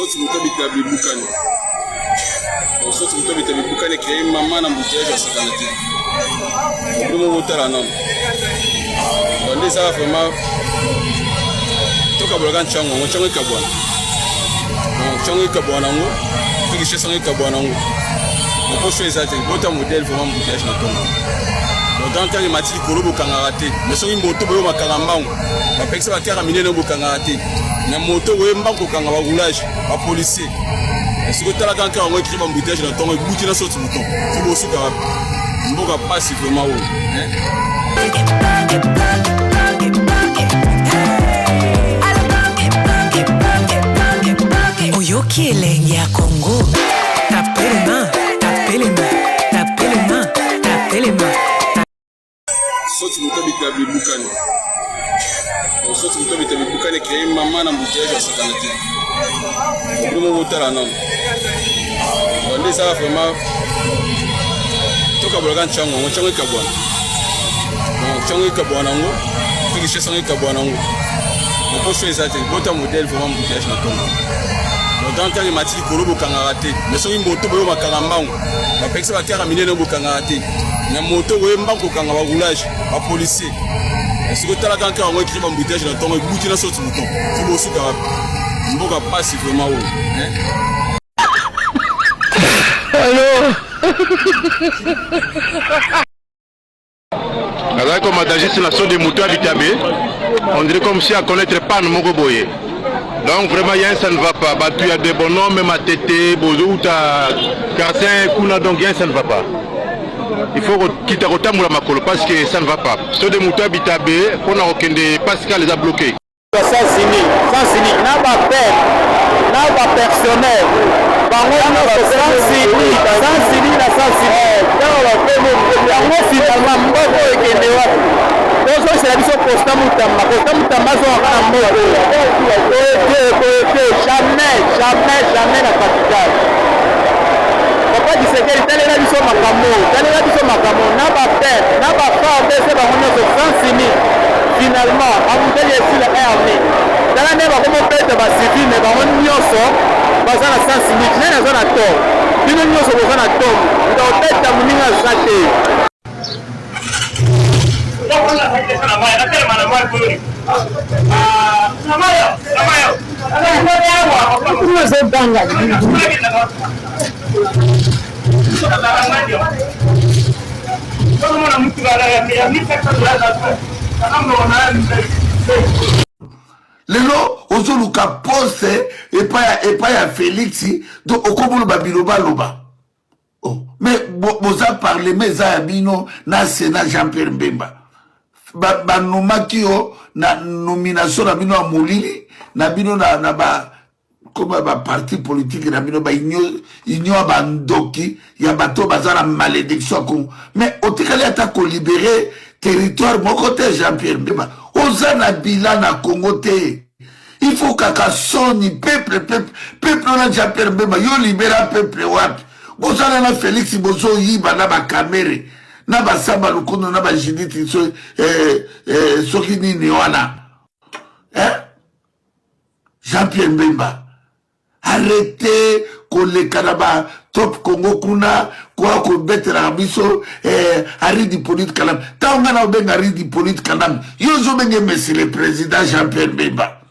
Soti mutabita bibukani. Soti mutabita bibukani créé maman na mbouteillage à sakanati. Pour motala non. Donc ça vraiment toka bologan chango, chango kabwana. Chango kabwana ngo, fikisha chango kabwana ngo. On peut faire ça, bota modèle vraiment mbouteillage na tongo. Dans le temps, il m'a dit que le Kangarate, mais si on moto boyo makaramba, on peut que ça miné no Kangarate. Na moto boyo mbango kangaba roulage, pas policier. Est-ce que tu as quand on écrit embouteillage dans ton bouti na sorti mouton. Tu bossu ka mboka passe vraiment haut. Oyo kieleng ya Congo. Tapez les mains, tapez les mains, tapez les mains, tapez les mains. Soti mutabita bibukani. Soti mutabita bibukani créé maman na mbouteillage à sakanati. Pour motala non. Donc ça vraiment toka bologan chango, chango kabwana. Chango kabwana ngo, fikisha chango kabwana ngo. On peut faire ça, bota modèle vraiment mbouteillage na tongo. Dans le temps, il m'a dit que le Kangarate, mais si on moto boyo makaramba, on peut que ça miné no Kangarate. Na moto boyo mbango kangaba roulage, pas policier. Est-ce que tu as quand on écrit embouteillage dans ton bouti na sorti mouton. Tu bossu ka mboka passe vraiment haut. Allô. Alors comme adagiste nation des moutons habitabés, on dirait comme si à connaître pas Moko Boye. Donc vraiment ça ne va pas. Il y a des bonhommes, même à Tété, Bozouta, Cartin, Kuna, donc ça ne va pas. Il faut quitter Rotamula Makolo parce que ça ne va pas. Ceux des moutons habitabés, on a aucun des Pascal les a bloqués. Ça signe, n'a pas peur, n'a pas personnel. Par contre, sans signer, finalement, Mboko et Kenewa. Donc, c'est la mission Costa Moutama, jamais la capitale. Papa dit c'est qu'elle est la mission Makamo, n'a pas peur, n'a pas peur de se faire sans signer. Finalement, on peut laisser la armée. Dans la même comment peut-être va civil, mais on n'y a pas ça la sens limite, mais la zone à tort. Puis nous n'y a pas à tort. Donc peut-être à mon à santé. Lelo ozoluka poste et pas ya Félix donc okomolo babiloba loba oh mais boza parler mais za bino na Sénat Jean-Pierre Mbemba ba nomaki yo na nomination na bino a molili na bino na ba comme ba parti politique na bino ba union ba ndoki ya bato bazana malédiction ko mais otikali ata ko libérer territoire mon côté Jean-Pierre Mbemba Ozana bilan na Congo te. Il faut qu'à soni peuple na Jean-Pierre Mbemba yo libéra peuple wapi. Ozana na Félix bozo yiba na ba kamere na ba samba lukono na ba jiditi soki nini wana. Jean-Pierre Mbemba arrêtez les Kanaba top Congo kuna kwa ko betera biso aridi politique kanam taonga na benga aridi politique kanam yozo benge monsieur le président Jean-Pierre Mbemba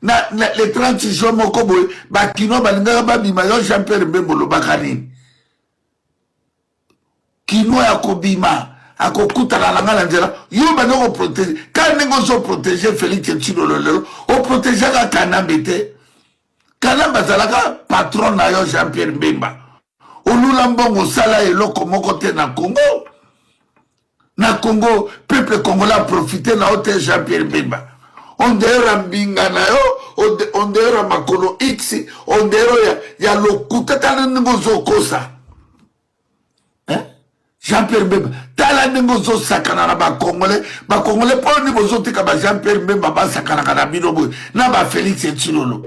na les 30 jours moko boy ba kino balinga ba bima yo Jean-Pierre Mbemba lo bakani kino ya kobima akokuta la ngala njela yo ba no protéger quand ngo so protéger Félix Tshilolo lelo o protéger ka kanambete Kanamba zalaka patron na yo Jean-Pierre Mbemba. Olula mbongo sala eloko moko te na Congo. Na Congo, peuple congolais a profité na hôtel Jean-Pierre Mbemba. On dehera mbinga na yo, on dehera makolo X, on dehera ya lokuta tala ningo zokosa. Jean-Pierre Mbemba, tala ningo zo sakana na ba Congolais po ni bozo tika ba Jean-Pierre Mbemba ba sakana kana binobo na ba Félix Tshilolo.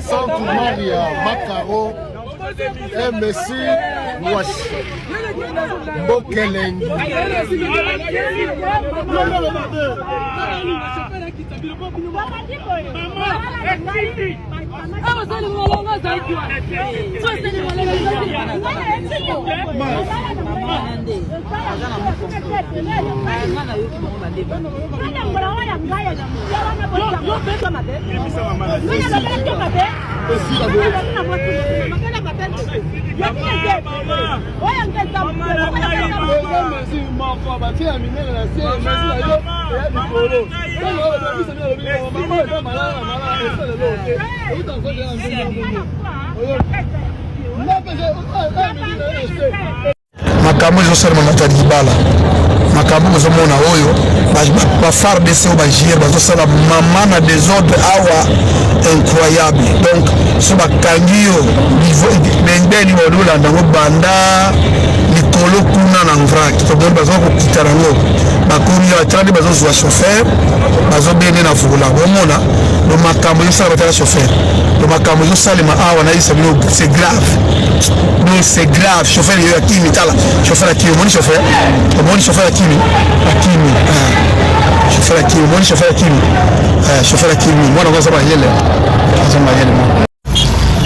Santo Maria, Macaro, Messi, Washi, Bokeleng. makambo ezosalema na kati libala makambo ozomona oyo bafardc oyo bagire bazosala mama na désordre awa incroyable donc so bakangi yo bendeni balolanda yango banda likolo kuna na vrak toboni bazoka kokita nango bakomi batrandi bazozwa chauffeur bazobende na vula bomona lo makambo ezosala batala chauffeur lo makambo ezosalema awa nayisa bino c'est grave non c'est grave chauffeur yo akimi tala chauffeur akimi moni chauffeur akimi chauffeur akimi moni chauffeur akimi mwana kwa sababu yele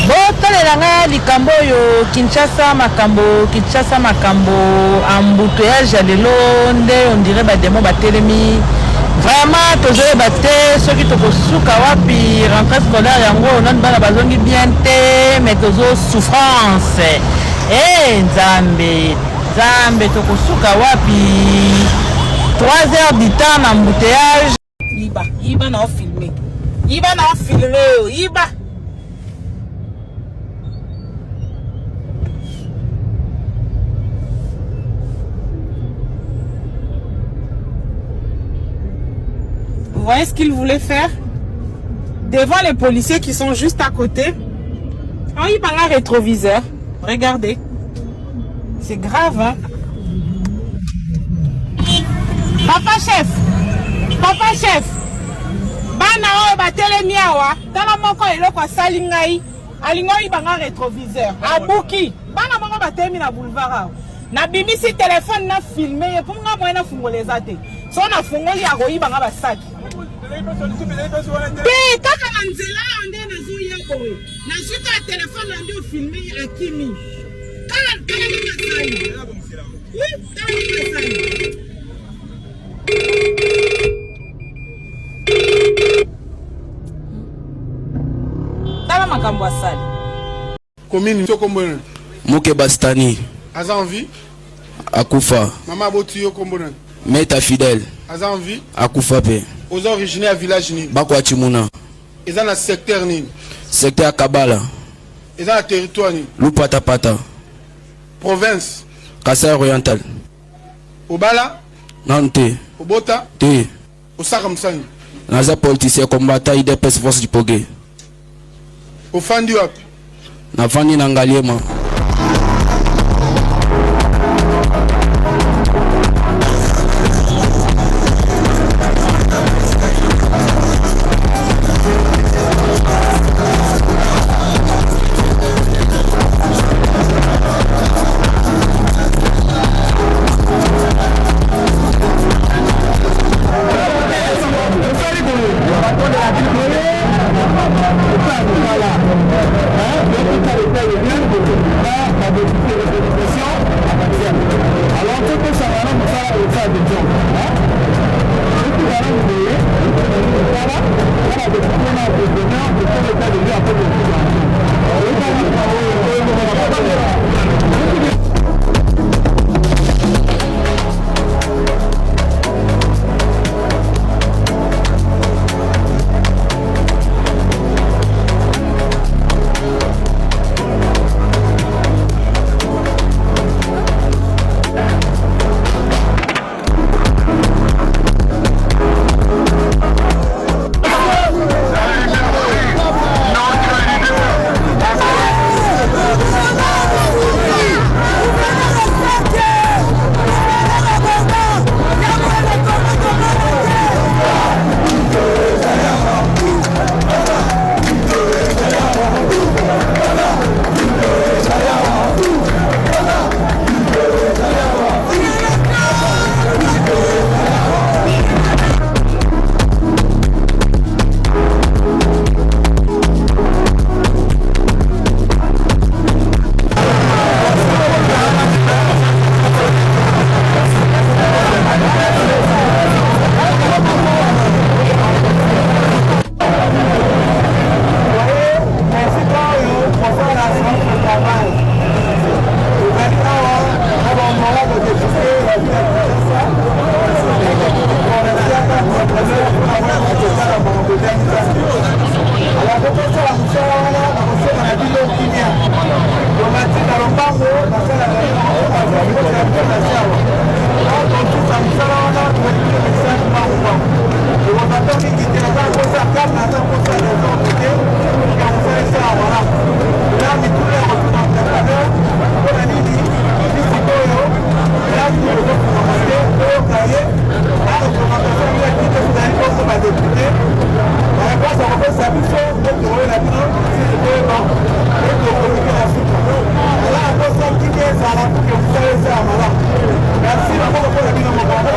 botalelanga likambo oyo Kinshasa makambo embouteillage ya lelo nde on dirait bademo batelemi vraiment tozoyeba te soki tokosuka wapi rentrée scolaire yango nani bana bazongi bien te mais tozo souffrance nzambe tokosuka wapi 3 heures du temps na embouteillage iba na filmer iba Vous voyez ce qu'il voulait faire devant les policiers qui sont juste à côté. Oh, il parle à rétroviseur. Regardez. C'est grave, hein? Papa chef. Bana o batele miawa. Tala moko eloko salingai. Alingo ibanga rétroviseur. Abuki. Bana moko batemi na boulevard. Na bimisi téléphone na filmer pour nga moyena fungoleza te. So na fungoli akoyibanga basaki. Kaka na nzela onde nazoya boye nazuka ya telefone ndio filme akimi kala makambo asali Commune Tokombona Moke Bastani Aza envie Akufa Maman Botiyo Kombona Meta Fidèle Aza envie Akufa pe aux originaires village ni Bakwa Chimuna ils ont un secteur ni secteur Kabala ils ont un territoire ni Lupata Pata province Kasai Oriental Obala Nante Obota Te Osakamsani Naza politicien combattant IDPS force du Pogué Ofandi wapi Nafandi na Ngaliema Voilà. mbango nasala mosala wana mesage mbango ekozata mingi te naza kosa kame naza kosa raison te ya mosalisa ya malamu na mituna ya kotuna entrepreneur mpona nini bisikoyo elaki ezofunama te oyoka ye na représentation yaki te ezali koso badepute bareponse akopesa biso ete oyola bino sikoyeba ete okomike na suka ala akosa kini ezala puke mosalisa ya malamu merci bango mpona bino mokongo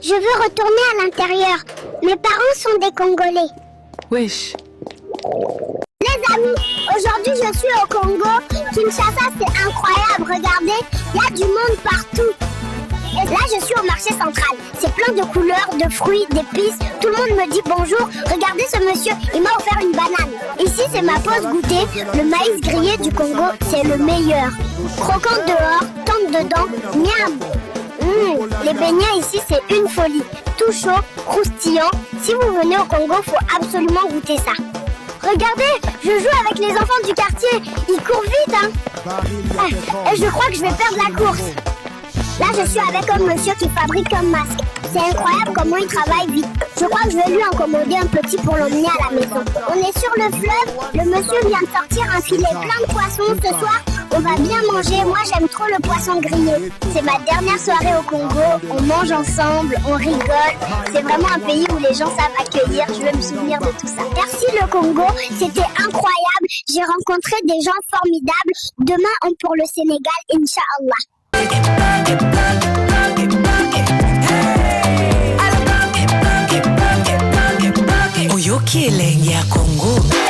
Je veux retourner à l'intérieur. Mes parents sont des Congolais. Wesh. Les amis, aujourd'hui je suis au Congo. Kinshasa, c'est incroyable. Regardez, il y a du monde partout. Et là, je suis au marché central. C'est plein de couleurs, de fruits, d'épices. Tout le monde me dit bonjour. Regardez ce monsieur, il m'a offert une banane. Ici, c'est ma pause goûter. Le maïs grillé du Congo, c'est le meilleur. Croquant dehors, tente dedans, miam. Les beignets ici, c'est une folie. Tout chaud, croustillant. Si vous venez au Congo, faut absolument goûter ça. Regardez, je joue avec les enfants du quartier. Ils courent vite, hein. Et je crois que je vais perdre la course. Là, je suis avec un monsieur qui fabrique un masque. C'est incroyable comment il travaille vite. Je crois que je vais lui en commander un petit pour l'emmener à la maison. On est sur le fleuve. Le monsieur vient de sortir un filet plein de poissons ce soir. On va bien manger, moi j'aime trop le poisson grillé. C'est ma dernière soirée au Congo, on mange ensemble, on rigole. C'est vraiment un pays où les gens savent accueillir, je veux me souvenir de tout ça. Merci le Congo, c'était incroyable, j'ai rencontré des gens formidables. Demain on pour le Sénégal, Inch'Allah. Oyoki elenge ya Congo.